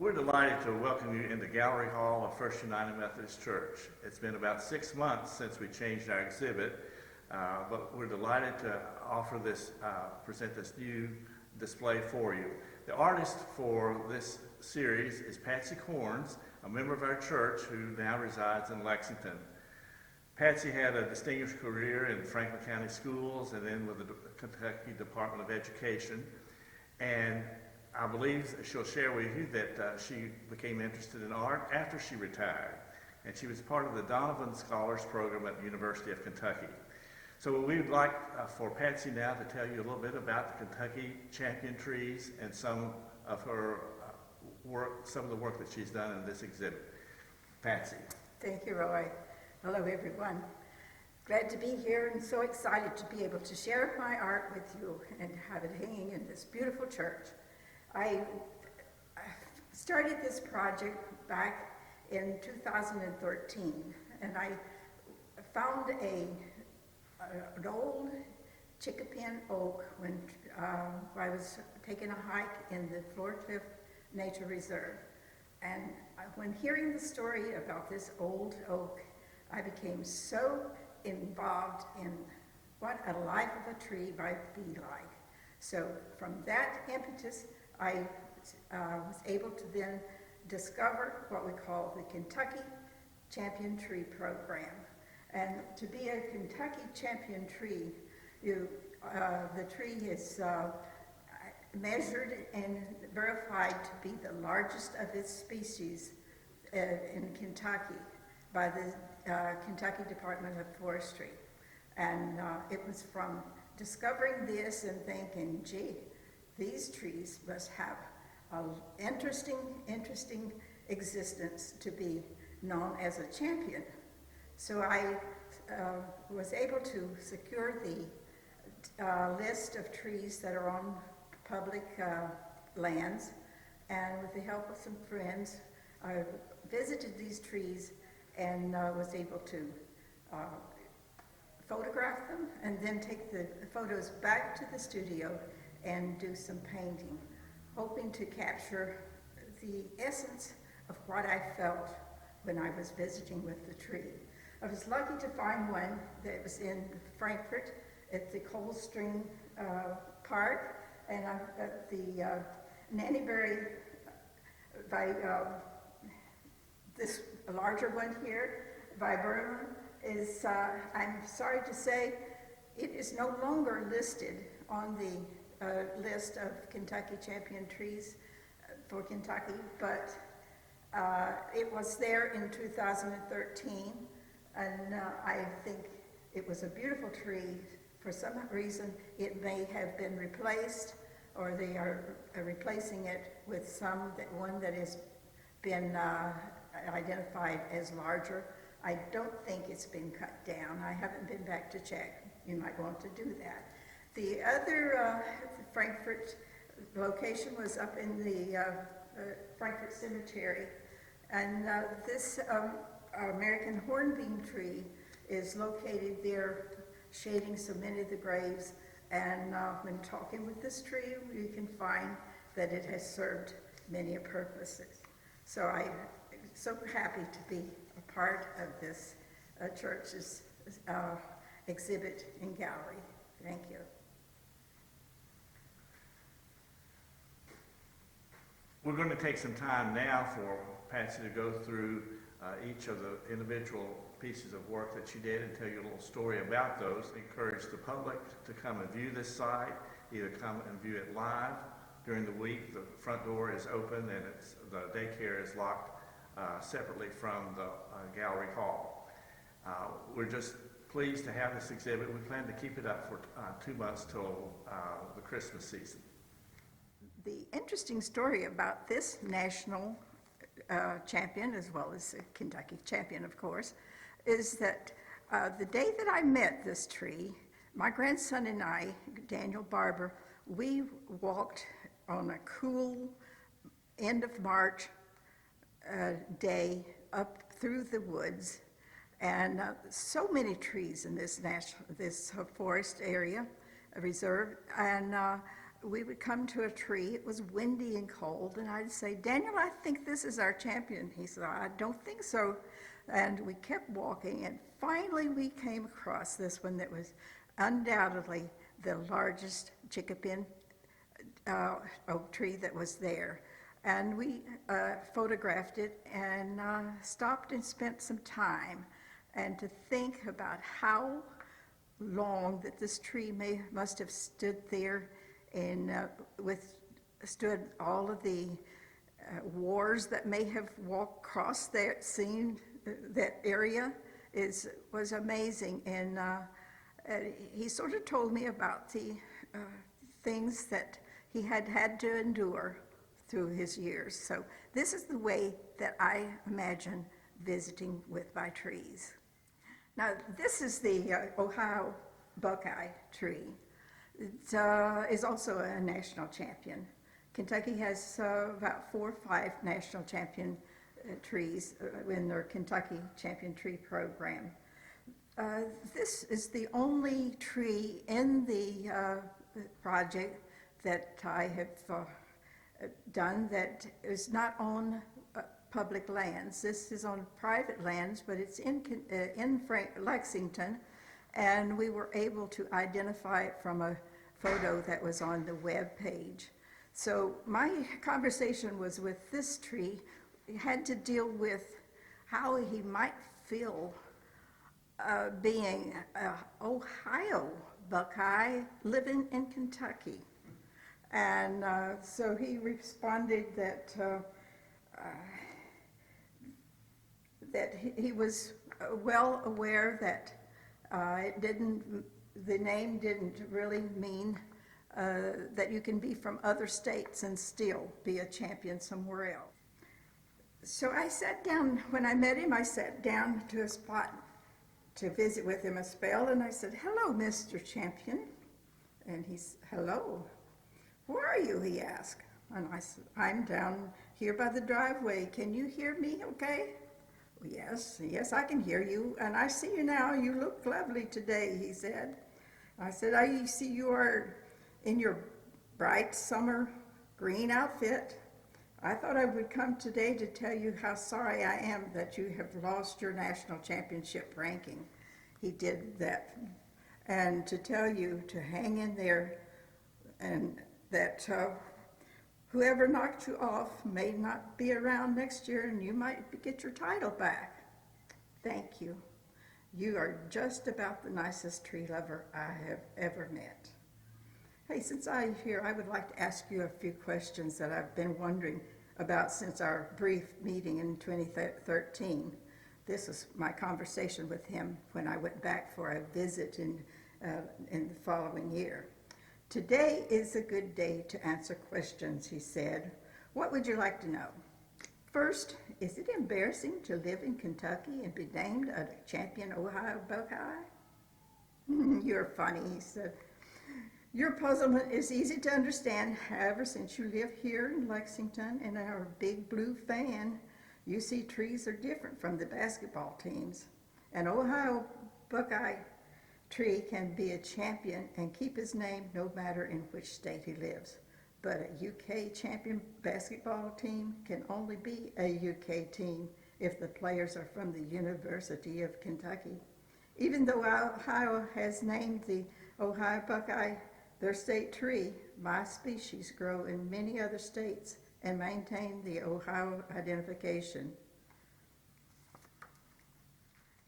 We're delighted to welcome you in the Gallery Hall of First United Methodist Church. It's been about 6 months since we changed our exhibit, but we're delighted to present this new display for you. The artist for this series is Patsy Corns, a member of our church who now resides in Lexington. Patsy had a distinguished career in Frankfort County schools and then with the Kentucky Department of Education. And I believe she'll share with you that she became interested in art after she retired. And she was part of the Donovan Scholars Program at the University of Kentucky. So we would like for Patsy now to tell you a little bit about the Kentucky champion trees and some of her work, some of the work that she's done in this exhibit. Patsy. Thank you, Roy. Hello, everyone. Glad to be here and so excited to be able to share my art with you and have it hanging in this beautiful church. I started this project back in 2013, and I found an old chickapin oak when I was taking a hike in the Floor Cliff Nature Reserve. And when hearing the story about this old oak, I became so involved in what a life of a tree might be like. So from that impetus, I was able to then discover what we call the Kentucky Champion Tree Program. And to be a Kentucky Champion tree, the tree is measured and verified to be the largest of its species in Kentucky by the Kentucky Department of Forestry. And it was from discovering this and thinking, gee, these trees must have an interesting existence to be known as a champion. So I was able to secure the list of trees that are on public lands, and with the help of some friends, I visited these trees and was able to photograph them and then take the photos back to the studio and do some painting, hoping to capture the essence of what I felt when I was visiting with the tree. I was lucky to find one that was in Frankfort at the Coldstream Park, and at the Nannyberry by this larger one here by Berlin is, I'm sorry to say, it is no longer listed on the list of Kentucky champion trees for Kentucky, but it was there in 2013, and I think it was a beautiful tree. For some reason, it may have been replaced, or they are replacing it with one that has been identified as larger. I don't think it's been cut down. I haven't been back to check. You might want to do that. The other Frankfort location was up in the Frankfort Cemetery, and this American hornbeam tree is located there, shading so many of the graves. And when talking with this tree, you can find that it has served many purposes. So I'm so happy to be a part of this church's exhibit and gallery. Thank you. We're going to take some time now for Patsy to go through each of the individual pieces of work that she did and tell you a little story about those. Encourage the public to come and view this site, either come and view it live during the week. The front door is open and the daycare is locked separately from the gallery hall. We're just pleased to have this exhibit. We plan to keep it up for 2 months till the Christmas season. The interesting story about this national champion, as well as the Kentucky champion, of course, is that the day that I met this tree, my grandson and I, Daniel Barber, we walked on a cool end of March day up through the woods, and so many trees in this forest area, reserve, and we would come to a tree. It was windy and cold, and I'd say, Daniel, I think this is our champion. He said, I don't think so. And we kept walking, and finally we came across this one that was undoubtedly the largest chickapin oak tree that was there. And we photographed it and stopped and spent some time, and to think about how long that this tree must have stood there and withstood all of the wars that may have walked across that that area was amazing. And he sort of told me about the things that he had to endure through his years. So this is the way that I imagine visiting with my trees. Now, this is the Ohio Buckeye tree. It is also a national champion. Kentucky has about 4 or 5 national champion trees in their Kentucky Champion Tree Program. This is the only tree in the project that I have done that is not on public lands. This is on private lands, but it's in Lexington, and we were able to identify it from a photo that was on the web page. So my conversation was with this tree. It had to deal with how he might feel being an Ohio Buckeye living in Kentucky. And so he responded that he was well aware that the name didn't really mean that you can be from other states and still be a champion somewhere else. So I sat down, when I met him, I sat down to a spot to visit with him a spell, and I said, hello, Mr. Champion. And he said, hello. Where are you, he asked. And I said, I'm down here by the driveway. Can you hear me okay? Yes, I can hear you, and I see you now. You look lovely today, he said. I said, I see you are in your bright summer green outfit. I thought I would come today to tell you how sorry I am that you have lost your national championship ranking. He did that. And to tell you to hang in there, and that whoever knocked you off may not be around next year, and you might get your title back. Thank you. You are just about the nicest tree lover I have ever met. Hey, since I'm here, I would like to ask you a few questions that I've been wondering about since our brief meeting in 2013. This is my conversation with him when I went back for a visit in the following year. Today is a good day to answer questions, he said. What would you like to know? First, is it embarrassing to live in Kentucky and be named a champion Ohio Buckeye? You're funny, he said. Your puzzlement is easy to understand. However, since you live here in Lexington and are a big blue fan, you see trees are different from the basketball teams. An Ohio Buckeye tree can be a champion and keep his name no matter in which state he lives. But a UK champion basketball team can only be a UK team if the players are from the University of Kentucky. Even though Ohio has named the Ohio Buckeye their state tree, my species grow in many other states and maintain the Ohio identification.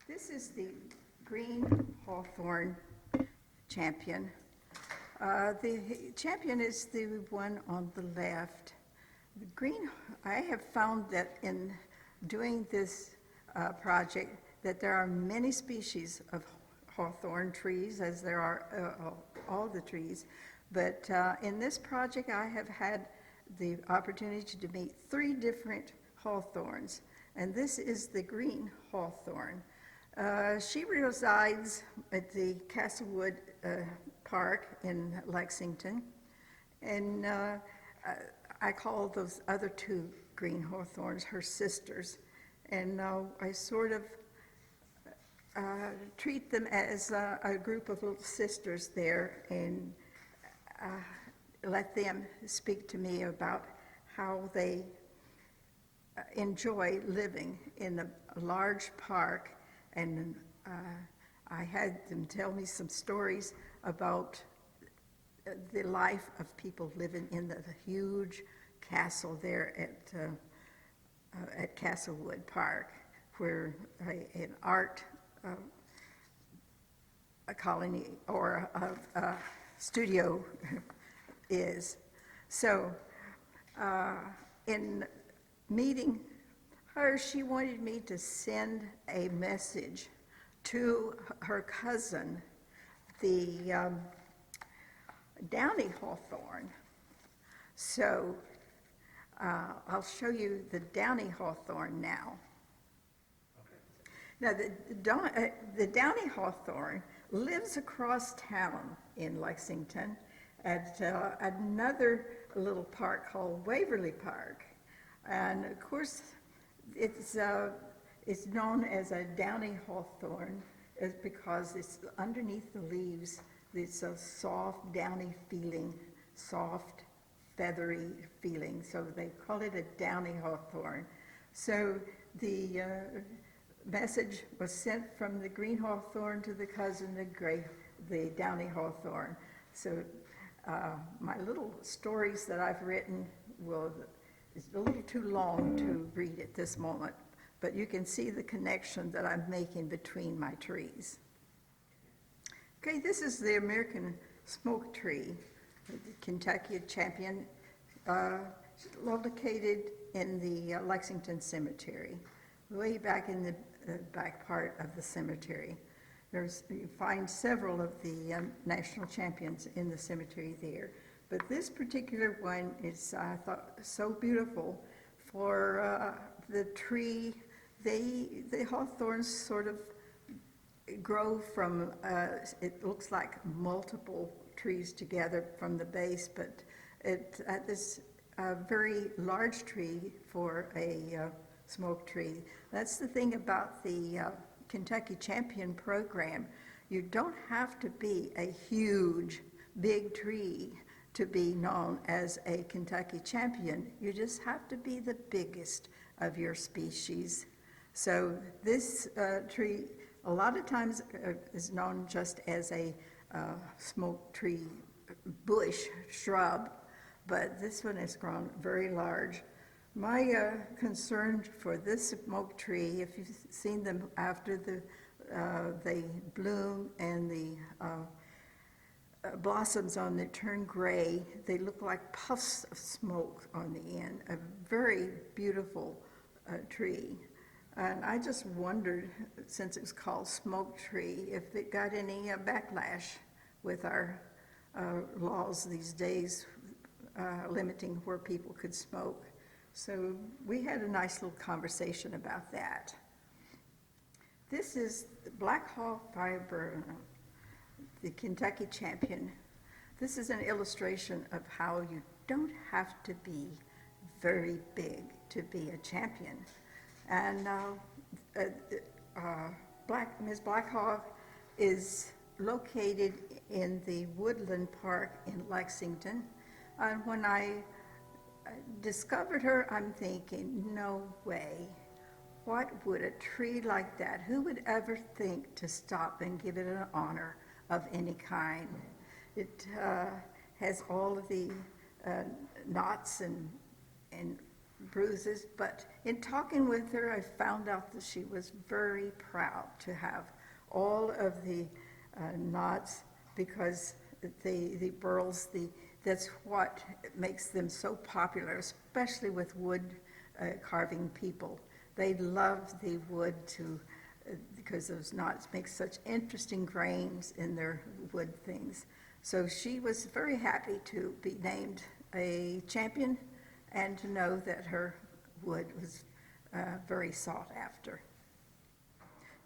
This is the green Hawthorn champion. The champion is the one on the left. The green, I have found that in doing this project that there are many species of hawthorn trees, as there are all the trees, but in this project I have had the opportunity to meet 3 different hawthorns, and this is the green hawthorn. She resides at the Castlewood Park in Lexington, and I call those other 2 green hawthorns her sisters, and I sort of treat them as a group of little sisters there, and let them speak to me about how they enjoy living in a large park, and I had them tell me some stories about the life of people living in the huge castle there at Castlewood Park, where an art a colony or a studio is. So in meeting her, she wanted me to send a message to her cousin, the Downy Hawthorn. So I'll show you the Downy Hawthorn now. Now, the Downy Hawthorn lives across town in Lexington at another little park called Waverly Park. And of course, it's known as a Downy Hawthorn because it's underneath the leaves. It's a soft, downy feeling, soft, feathery feeling. So they call it a Downy Hawthorn. So the message was sent from the green hawthorn to the cousin, the Downy Hawthorn. So my little stories that I've written it's a little too long to read at this moment, but you can see the connection that I'm making between my trees. Okay, this is the American smoke tree, the Kentucky champion, located in the Lexington Cemetery, way back in the back part of the cemetery. You find several of the national champions in the cemetery there. But this particular one is, I thought, so beautiful for the tree. The hawthorns sort of grow from, it looks like multiple trees together from the base, but this very large tree for a smoke tree. That's the thing about the Kentucky Champion program. You don't have to be a huge, big tree to be known as a Kentucky champion. You just have to be the biggest of your species. So this tree, a lot of times is known just as a smoke tree bush shrub, but this one has grown very large. My concern for this smoke tree, if you've seen them after they bloom and the blossoms on it turn gray, they look like puffs of smoke on the end. A very beautiful tree. And I just wondered, since it's called smoke tree, if it got any backlash with our laws these days limiting where people could smoke. So we had a nice little conversation about that. This is the Black Hawk fiber, the Kentucky champion. This is an illustration of how you don't have to be very big to be a champion. And Ms. Black Hawk is located in the Woodland Park in Lexington. And when I discovered her, I'm thinking, no way. What would a tree like that, who would ever think to stop and give it an honor of any kind? It has all of the knots and bruises, but in talking with her, I found out that she was very proud to have all of the knots, because the burls, that's what makes them so popular, especially with wood carving people. They love the wood because those knots make such interesting grains in their wood things. So she was very happy to be named a champion and to know that her wood was very sought after.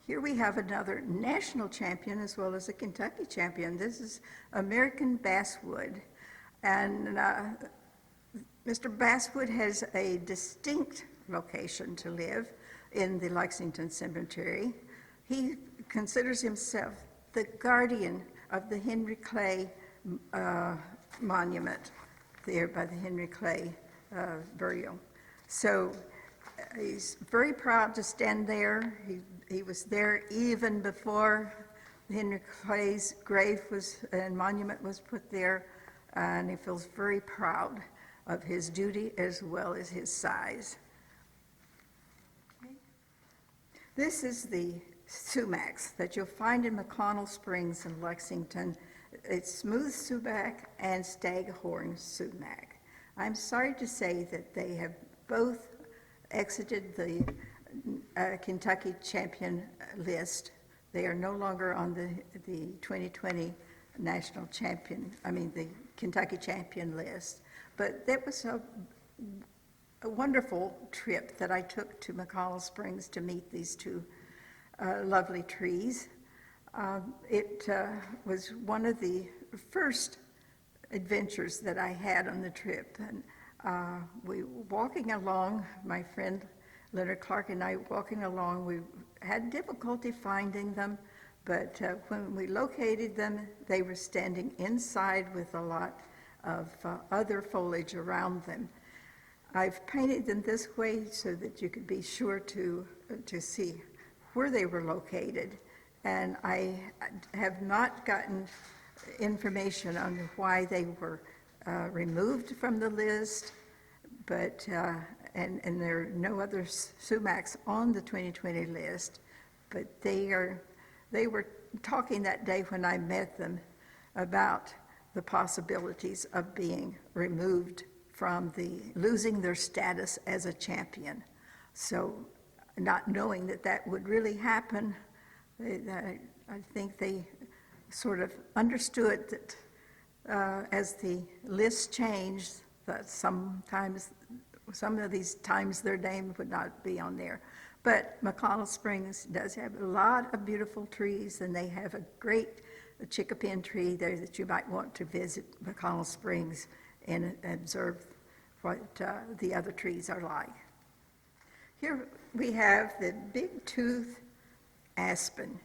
Here we have another national champion as well as a Kentucky champion. This is American basswood. And Mr. Basswood has a distinct location to live in the Lexington Cemetery. He considers himself the guardian of the Henry Clay Monument. there by the Henry Clay burial. So he's very proud to stand there. He was there even before Henry Clay's grave and monument was put there, and he feels very proud of his duty as well as his size. This is the Sumacs that you'll find in McConnell Springs in Lexington. It's smooth Sumac and Staghorn Sumac. I'm sorry to say that they have both exited the Kentucky champion list. They are no longer on the 2020 national champion, the Kentucky champion list. But that was a wonderful trip that I took to McConnell Springs to meet these two lovely trees. It was one of the first adventures that I had on the trip. And we were walking along, my friend Leonard Clark and I walking along, we had difficulty finding them, but when we located them, they were standing inside with a lot of other foliage around them. I've painted them this way so that you could be sure to see where they were located. And I have not gotten information on why they were removed from the list, but and there are no other Sumacs on the 2020 list, but they were talking that day when I met them about the possibilities of being removed from losing their status as a champion. So not knowing that would really happen, I think they sort of understood that as the list changed, that some of these times their name would not be on there. But McConnell Springs does have a lot of beautiful trees, and they have a great chickapin tree there that you might want to visit McConnell Springs and observe what the other trees are like. Here we have the big tooth aspen.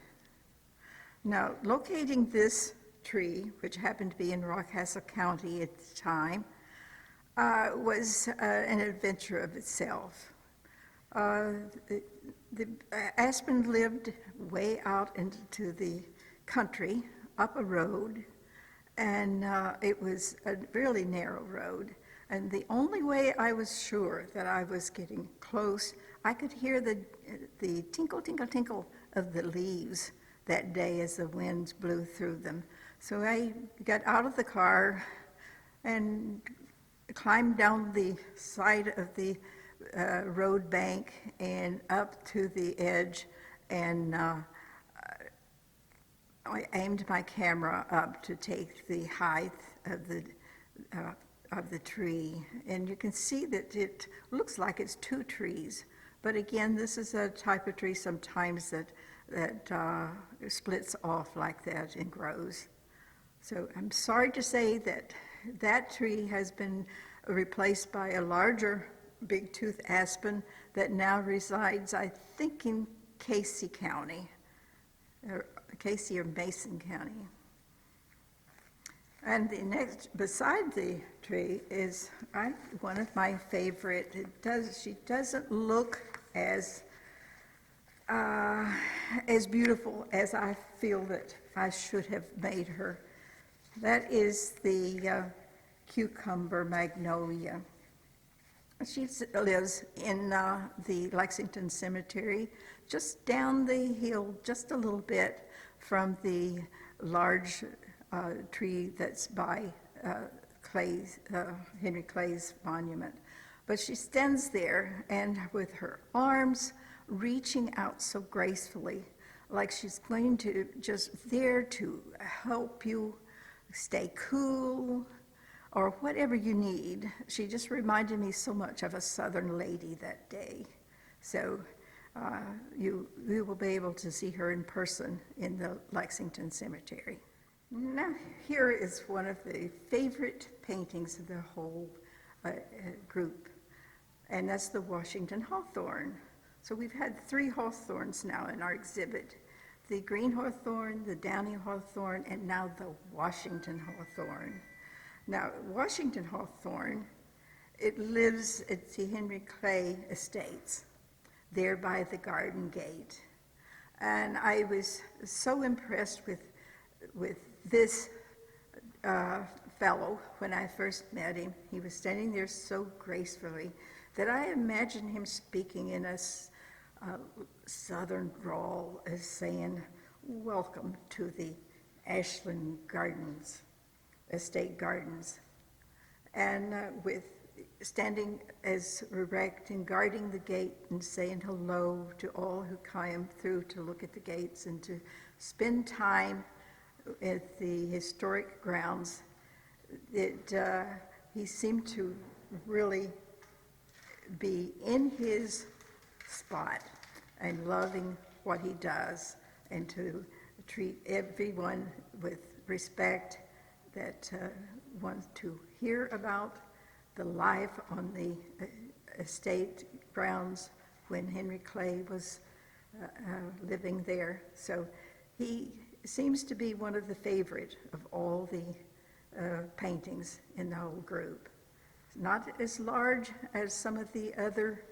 Now, locating this tree, which happened to be in Rockcastle County at the time, was an adventure of itself. The aspen lived way out into the country, up a road, and it was a really narrow road. And the only way I was sure that I was getting close, I could hear the tinkle, tinkle, tinkle of the leaves that day as the winds blew through them. So I got out of the car and climbed down the side of the road bank and up to the edge, and I aimed my camera up to take the height of the tree, and you can see that it looks like it's two trees. But again, this is a type of tree sometimes that splits off like that and grows. So I'm sorry to say that tree has been replaced by a larger big tooth aspen that now resides, I think, in Casey County, or Casey or Mason County. And the next, beside the tree, is one of my favorite. She doesn't look as beautiful as I feel that I should have made her. That is the cucumber magnolia. She lives in the Lexington Cemetery, just down the hill, just a little bit from the large tree that's by Henry Clay's monument. But she stands there, and with her arms reaching out so gracefully, like she's going to just there to help you stay cool or whatever you need. She just reminded me so much of a Southern lady that day. So you will be able to see her in person in the Lexington Cemetery. Now, here is one of the favorite paintings of the whole group, and that's the Washington Hawthorn. So we've had 3 Hawthorns now in our exhibit: the green Hawthorn, the Downy Hawthorn, and now the Washington Hawthorn. Now, Washington Hawthorn, it lives at the Henry Clay Estates, there by the Garden Gate. And I was so impressed with this fellow when I first met him. He was standing there so gracefully that I imagined him speaking in a southern drawl as saying, "Welcome to the Ashland Gardens, Estate Gardens." And with standing as erect and guarding the gate and saying hello to all who came through to look at the gates and to spend time at the historic grounds, he seemed to really be in his spot and loving what he does and to treat everyone with respect that wants to hear about the life on the estate grounds when Henry Clay was living there. So he seems to be one of the favorite of all the paintings in the whole group. Not as large as some of the other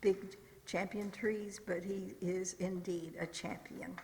big champion trees, but he is indeed a champion.